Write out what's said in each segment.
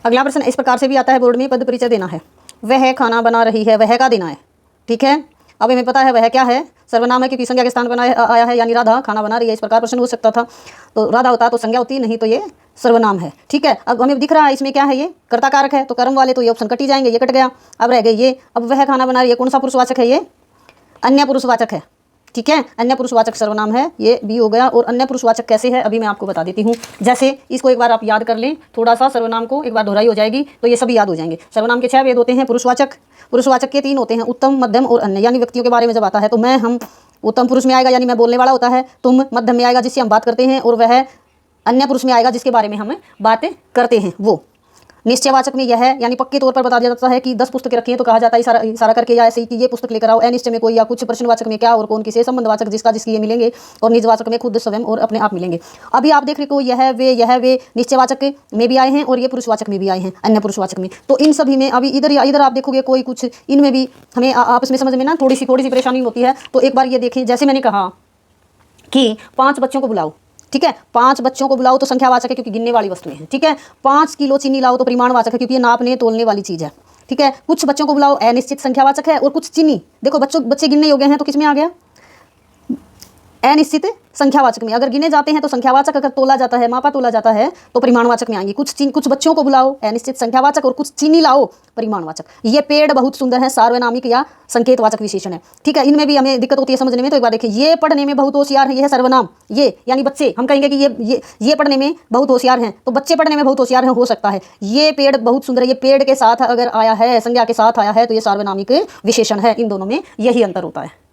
अगला प्रश्न इस प्रकार से भी आता है बोर्ड में, पद परिचय देना है। वह खाना बना रही है, वह का देना है, ठीक है। अब हमें पता है वह क्या है, सर्वनाम है क्योंकि संज्ञा के स्थान पर आया है, यानी राधा खाना बना रही है। इस प्रकार प्रश्न हो सकता था, तो राधा होता तो संज्ञा होती, नहीं तो ये सर्वनाम है, ठीक है। अब हमें दिख रहा है इसमें क्या है, ये कर्ता कारक है, तो कर्म वाले तो ये ऑप्शन कट ही जाएंगे, ये कट गया। अब रह गए ये, अब वह खाना बना रही है, कौन सा पुरुषवाचक है, ये अन्य पुरुषवाचक है, ठीक है। अन्य पुरुषवाचक सर्वनाम है, ये भी हो गया। और अन्य पुरुषवाचक कैसे है अभी मैं आपको बता देती हूँ। जैसे इसको एक बार आप याद कर लें, थोड़ा सा सर्वनाम को एक बार दोहराई हो जाएगी तो ये सभी याद हो जाएंगे। सर्वनाम के 6 भेद होते हैं। पुरुषवाचक, पुरुषवाचक के 3 होते हैं, उत्तम, मध्यम और अन्य। यानी व्यक्तियों के बारे में जब आता है तो मैं, हम उत्तम पुरुष में आएगा, यानी मैं बोलने वाला होता है। तुम मध्यम में आएगा, जिससे हम बात करते हैं। और वह अन्य पुरुष में आएगा, जिसके बारे में हम बातें करते हैं, वो। निश्चयवाचक में यह है, यानी पक्के तौर पर बता दिया जाता है कि 10 पुस्तकें रखी हैं तो कहा जाता है इशारा करके, या ऐसे ही कि ये पुस्तक लेकर आओ। अनिश्चय में कोई या कुछ, प्रश्नवाचक में क्या और कौन किसे, संबंधवाचक जिसका जिसकी ये मिलेंगे, और निजवाचक में खुद, स्वयं और अपने आप मिलेंगे। अभी आप देख रहे हो यह वे निश्चयवाचक में भी आए हैं और ये पुरुषवाचक में भी आए हैं, अन्य पुरुषवाचक में। तो इन सभी में अभी इधर आप देखोगे कोई कुछ इनमें भी हमें आपस में समझ में ना थोड़ी सी परेशानी होती है। तो एक बार ये देखिए, जैसे मैंने कहा कि 5 बच्चों को बुलाओ, ठीक है। 5 बच्चों को बुलाओ तो संख्यावाचक है क्योंकि गिनने वाली वस्तुएं हैं, ठीक है। 5 किलो चीनी लाओ तो परिमाणवाचक है क्योंकि ये नापने तोलने वाली चीज है, ठीक है। कुछ बच्चों को बुलाओ अनिश्चित संख्यावाचक है, और कुछ चीनी, देखो बच्चे गिनने योग्य हैं तो किसमें आ गया, अनिश्चित संख्यावाचक में। अगर गिने जाते हैं तो संख्यावाचक, अगर तोला जाता है, मापा तोला जाता है तो परिमाणवाचक में आएंगे। कुछ बच्चों को बुलाओ अनिश्चित संख्यावाचक, और कुछ चीनी लाओ परिमाणवाचक। ये पेड़ बहुत सुंदर है, सार्वनामिक या संकेतवाचक विशेषण है, ठीक है। इनमें भी हमें दिक्कत होती है समझने में। तो एक बार देखिए, ये पढ़ने में बहुत होशियार है, यह है सर्वनाम। ये यानी बच्चे, हम कहेंगे कि ये पढ़ने में बहुत होशियार हैं, तो बच्चे पढ़ने में बहुत होशियार हैं, हो सकता है। ये पेड़ बहुत सुंदर है, ये पेड़ के साथ अगर आया है, संज्ञा के साथ आया है, तो ये सार्वनामिक विशेषण है। इन दोनों में यही अंतर होता है।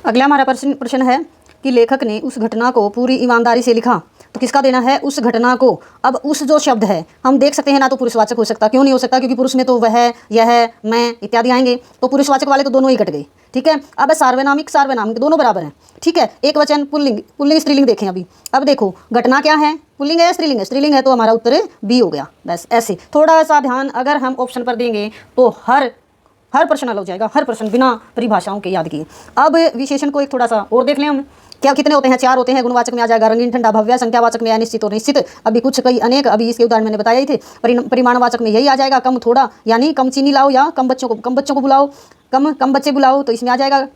अगला हमारा प्रश्न है कि लेखक ने उस घटना को पूरी ईमानदारी से लिखा, तो किसका देना है, उस घटना को। अब उस जो शब्द है हम देख सकते हैं ना, तो पुरुषवाचक हो सकता, क्यों नहीं हो सकता, क्योंकि पुरुष में तो वह, यह, मैं इत्यादि आएंगे, तो पुरुषवाचक वाले तो दोनों ही कट गए, ठीक है। अब सार्वनामिक दोनों बराबर हैं, ठीक है। एक वचन पुल्लिंग स्त्रीलिंग देखें अभी। अब देखो घटना क्या है, पुल्लिंग है या स्त्रीलिंग है, स्त्रीलिंग है तो हमारा उत्तर बी हो गया। बस ऐसे थोड़ा सा ध्यान अगर हम ऑप्शन पर देंगे तो हर प्रश्न अलग हो जाएगा, हर प्रश्न बिना परिभाषाओं के याद किए। अब विशेषण को एक थोड़ा सा और देख लें हम, क्या कितने होते हैं, 4 होते हैं। गुणवाचक में आ जाएगा रंगीन, ठंडा, भव्य। संख्यावाचक में अनिश्चित और निश्चित। अभी कुछ कई अनेक, अभी इसके उदाहरण मैंने बताए ही थे। परिमाणवाचक में यही आ जाएगा, कम, थोड़ा, यानी कम चीनी लाओ या कम बच्चों को बुलाओ, कम बच्चे बुलाओ, तो इसमें आ जाएगा।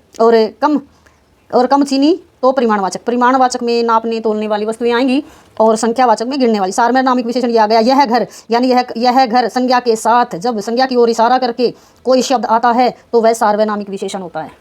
और कम चीनी तो परिमाणवाचक में नापने तोलने वाली वस्तुएं आएंगी, और संख्यावाचक में गिनने वाली। सार्वनामिक विशेषण ये आ गया, यह घर, यानी यह घर संज्ञा के साथ, जब संज्ञा की ओर इशारा करके कोई शब्द आता है तो वह सार्वनामिक विशेषण होता है।